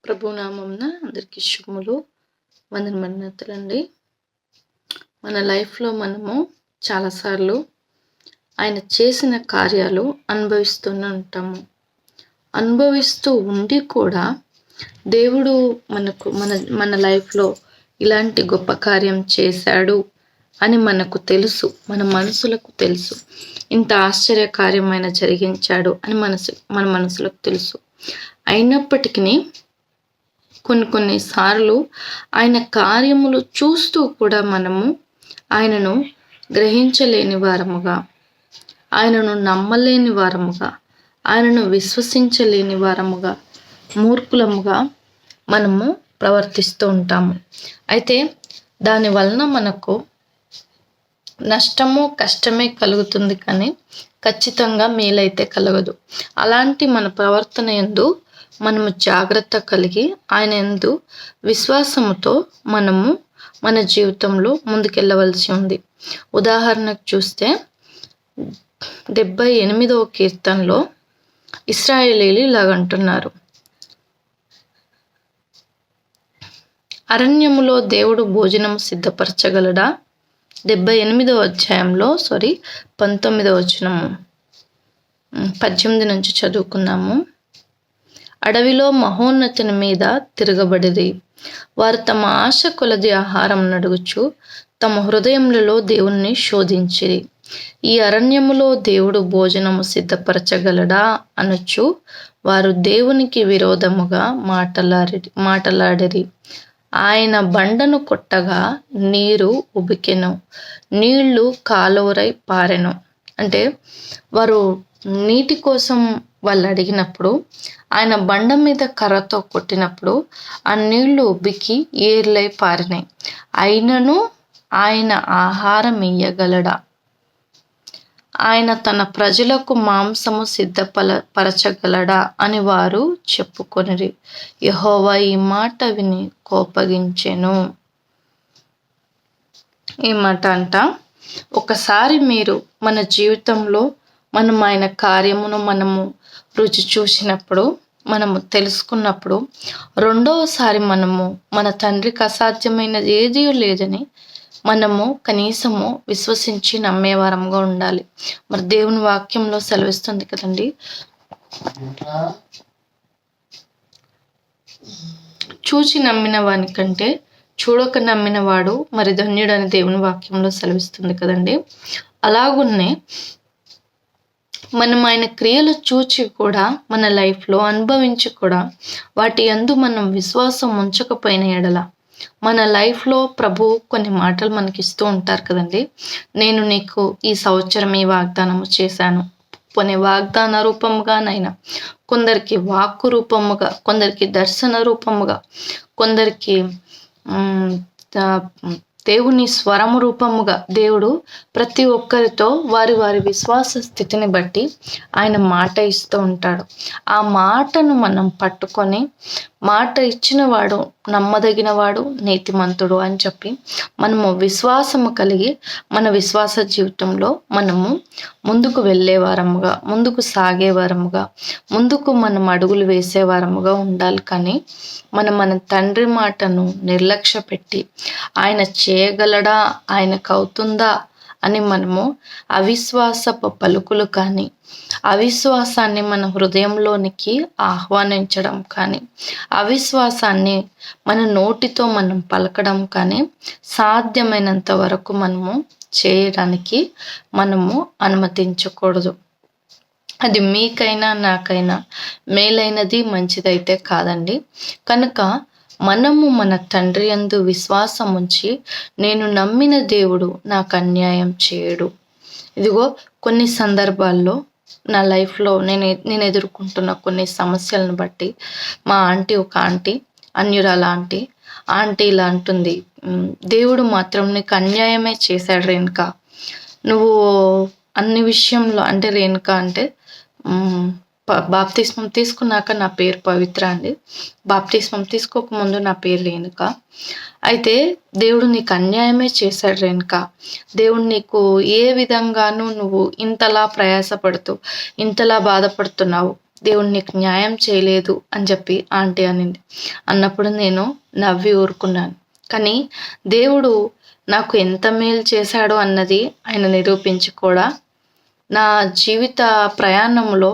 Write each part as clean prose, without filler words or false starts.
ప్రభునామంన అందరికీ శుభములు వందనములండి. మన లైఫ్లో మనము చాలాసార్లు ఆయన చేసిన కార్యాలు అనుభవిస్తూనే ఉంటాము. అనుభవిస్తూ ఉండి కూడా దేవుడు మన లైఫ్లో ఇలాంటి గొప్ప కార్యం చేశాడు అని మనకు తెలుసు, మన మనసులకు తెలుసు. ఇంత ఆశ్చర్యకార్యమైన జరిగించాడు అని మన మనసులకు తెలుసు. అయినప్పటికీ కొన్నిసార్లు ఆయన కార్యములు చూస్తూ కూడా మనము ఆయనను గ్రహించలేని వారముగా, ఆయనను నమ్మలేని వారముగా, ఆయనను విశ్వసించలేని వారముగా, మూర్ఖులముగా మనము ప్రవర్తిస్తూ ఉంటాము. అయితే దాని వలన మనకు నష్టము, కష్టమే కలుగుతుంది, కానీ ఖచ్చితంగా మేలైతే కలగదు. అలాంటి మన ప్రవర్తన యందు మనము జాగ్రత్త కలిగి ఆయన యందు విశ్వాసముతో మనము మన జీవితంలో ముందుకెళ్ళవలసి ఉంది. ఉదాహరణకు చూస్తే 78వ కీర్తనలో ఇశ్రాయేలీయులు ఇలాగంటున్నారు, అరణ్యములో దేవుడు భోజనం సిద్ధపరచగలడా? 78వ అధ్యాయంలో 19వ వచనము 18 నుంచి చదువుకున్నాము. అడవిలో మహోన్నతుని మీద తిరగబడిరి. వారు తమ ఆశ కొలది ఆహారం నడుగుచు తమ హృదయములలో దేవుణ్ణి శోధించిరి. ఈ అరణ్యములో దేవుడు భోజనము సిద్ధపరచగలడా అనుచు వారు దేవునికి విరోధముగా మాటలాడిరి. ఆయన బండను కొట్టగా నీరు ఉబికెను, నీళ్లు కాలువరై పారెను. అంటే వారు నీటి కోసం వాళ్ళు అడిగినప్పుడు ఆయన బండ మీద కర్రతో కొట్టినప్పుడు ఆ నీళ్లు ఉబ్బికి ఏర్లై పారినాయి. అయినను ఆయన ఆహారం ఇయ్యగలడా? ఆయన తన ప్రజలకు మాంసము సిద్ధపరచగలడా అని వారు చెప్పుకొనిరి. యెహోవా ఈ మాట విని కోపగించెను. ఈ మాట అంట, ఒకసారి మీరు మన జీవితంలో మనం ఆయన కార్యమును మనము రుచి చూసినప్పుడు, మనము తెలుసుకున్నప్పుడు, రెండవసారి మనము మన తండ్రికి అసాధ్యమైనది ఏదీ లేదని మనము కనీసము విశ్వసించి నమ్మేవారంగా ఉండాలి. మరి దేవుని వాక్యంలో సెలవిస్తుంది కదండి, చూచి నమ్మిన వాని కంటే చూడక నమ్మిన వాడు మరి ధన్యుడు అని దేవుని వాక్యంలో సెలవిస్తుంది కదండి. అలాగున్నే మనం ఆయన క్రియలు చూచి కూడా మన లైఫ్లో అనుభవించి కూడా వాటి యందు మనం విశ్వాసం ఉంచకపోయిన ఎడల మన లైఫ్లో ప్రభు కొన్ని మాటలు మనకి ఇస్తూ ఉంటారు కదండి. నేను నీకు ఈ సంవత్సరం ఈ వాగ్దానము చేశాను, కొన్ని వాగ్దాన రూపముగానైనా, కొందరికి వాక్కు రూపముగా, కొందరికి దర్శన రూపముగా, కొందరికి దేవుని స్వరము రూపముగా దేవుడు ప్రతి ఒక్కరితో వారి వారి విశ్వాస స్థితిని బట్టి ఆయన మాట ఇస్తూ ఉంటాడు. ఆ మాటను మనం పట్టుకొని, మాట ఇచ్చిన వాడు నమ్మదగిన వాడు, నీతిమంతుడు అని చెప్పి మనము విశ్వాసము కలిగి మన విశ్వాస జీవితంలో మనము ముందుకు వెళ్ళేవారముగా, ముందుకు సాగేవారముగా, ముందుకు మనం అడుగులు వేసేవారముగా ఉండాలి. కానీ మన తండ్రి మాటను నిర్లక్ష్య పెట్టి ఆయన చేయగలడా, ఆయనకు అవుతుందా అని మనము అవిశ్వాసపు పలుకులు కానీ, అవిశ్వాసాన్ని మన హృదయంలోనికి ఆహ్వానించడం కానీ, అవిశ్వాసాన్ని మన నోటితో మనం పలకడం కానీ సాధ్యమైనంత వరకు మనము చేయడానికి మనము అనుమతించకూడదు. అది మీకైనా నాకైనా మేలైనది మంచిదైతే కాదండి. కనుక మనము మన తండ్రి యందు విశ్వాసం ఉంచి, నేను నమ్మిన దేవుడు నాకు అన్యాయం చేయడు. ఇదిగో కొన్ని సందర్భాల్లో నా లైఫ్లో నేను ఎదుర్కొంటున్న కొన్ని సమస్యలను బట్టి మా ఒక ఆంటీ, అన్యురాల ఆంటీ ఇలా అంటుంది, దేవుడు మాత్రం నీకు అన్యాయమే చేశాడు రేణుకా. నువ్వు అన్ని విషయంలో, అంటే రేణుకా అంటే బాప్తిస్మం తీసుకున్నాక నా పేరు పవిత్ర అండి. బాప్తిస్మం తీసుకోకముందు నా పేరు రేణుక. అయితే దేవుడు నీకు అన్యాయమే చేశాడు రేణుక. దేవుడు నీకు ఏ విధంగానూ నువ్వు ఇంతలా ప్రయాసపడుతూ ఇంతలా బాధపడుతున్నావు, దేవుడు నీకు న్యాయం చేయలేదు అని చెప్పి ఆంటీ అనింది. అన్నప్పుడు నేను నవ్వి ఊరుకున్నాను. కానీ దేవుడు నాకు ఎంత మేలు చేశాడో అన్నది ఆయన నిరూపించి కూడా నా జీవిత ప్రయాణంలో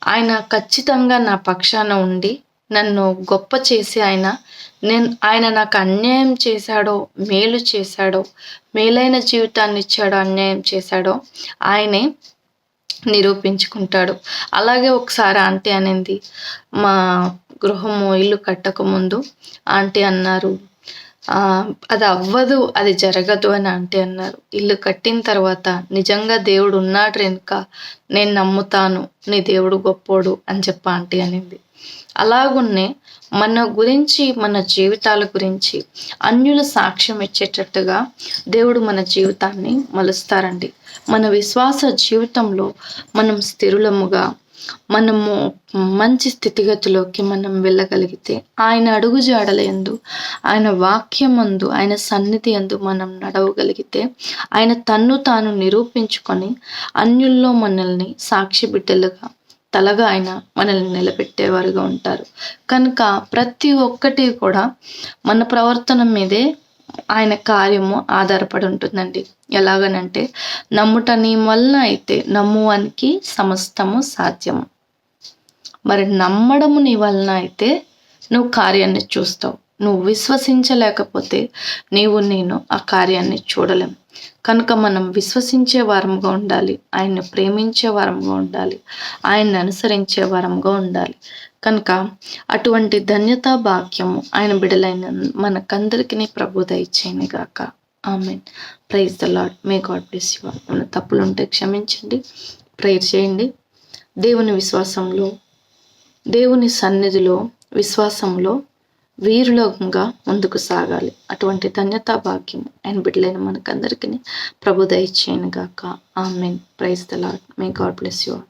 ఆయన ఖచ్చితంగా నా పక్షాన ఉండి నన్ను గొప్ప చేసి ఆయన నాకు అన్యాయం చేశాడో, మేలు చేశాడో, మేలైన జీవితాన్ని ఇచ్చాడో, అన్యాయం చేశాడో ఆయనే నిరూపించుకుంటాడు. అలాగే ఒకసారి ఆంటీ అనింది, మా ఇల్లు కట్టక ముందు ఆంటీ అన్నారు, అది అవ్వదు, అది జరగదు అని ఆంటీ అన్నారు. ఇల్లు కట్టిన తర్వాత నిజంగా దేవుడు ఉన్నాడు వెనుక, నేను నమ్ముతాను, నీ దేవుడు గొప్పోడు అని చెప్పి ఆంటీ అనింది. అలాగున్నే మన గురించి, మన జీవితాల గురించి అన్యుల సాక్ష్యం ఇచ్చేటట్టుగా దేవుడు మన జీవితాన్ని మలుస్తారండి. మన విశ్వాస జీవితంలో మనం స్థిరులముగా, మనము మంచి స్థితిగతిలోకి మనం వెళ్ళగలిగితే, ఆయన అడుగుజాడల యందు, ఆయన వాక్యమందు, ఆయన సన్నిధి యందు మనం నడవగలిగితే, ఆయన తన్ను తాను నిరూపించుకొని అన్యుల్లో మనల్ని సాక్షి బిడ్డలుగా, తలగా ఆయన మనల్ని నిలబెట్టేవారుగా ఉంటారు. కనుక ప్రతి ఒక్కటి కూడా మన ప్రవర్తన మీదే ఆయన కార్యము ఆధారపడి ఉంటుందండి. ఎలాగనంటే, నమ్ముట నీ వలన అయితే నమ్మువానికి సమస్తము సాధ్యము. మరి నమ్మడము నీ వలన అయితే నువ్వు కార్యాన్ని చూస్తావు. నువ్వు విశ్వసించలేకపోతే నేను ఆ కార్యాన్ని చూడలేం. కనుక మనం విశ్వసించే వారంగా ఉండాలి, ఆయన్ని ప్రేమించే వారంగా ఉండాలి, ఆయన్ని అనుసరించే వారంగా ఉండాలి. కనుక అటువంటి ధన్యతా భాగ్యము ఆయన బిడ్డలైన మనకందరికీ ప్రభు దయచేయను గాక. Amen. Praise the Lord. May God bless you all. మన తప్పులు ఉంటే క్షమించండి, ప్రేయర్ చేయండి. దేవుని విశ్వాసంలో, దేవుని సన్నిధిలో, విశ్వాసంలో వీరులంగా ముందుకు సాగాలి. అటువంటి ధన్యతా భాగ్యం ఆయన బిడ్డలైన మనకందరికీ ప్రభు దయచేయను గాక. Amen. Praise the Lord. May God bless you all.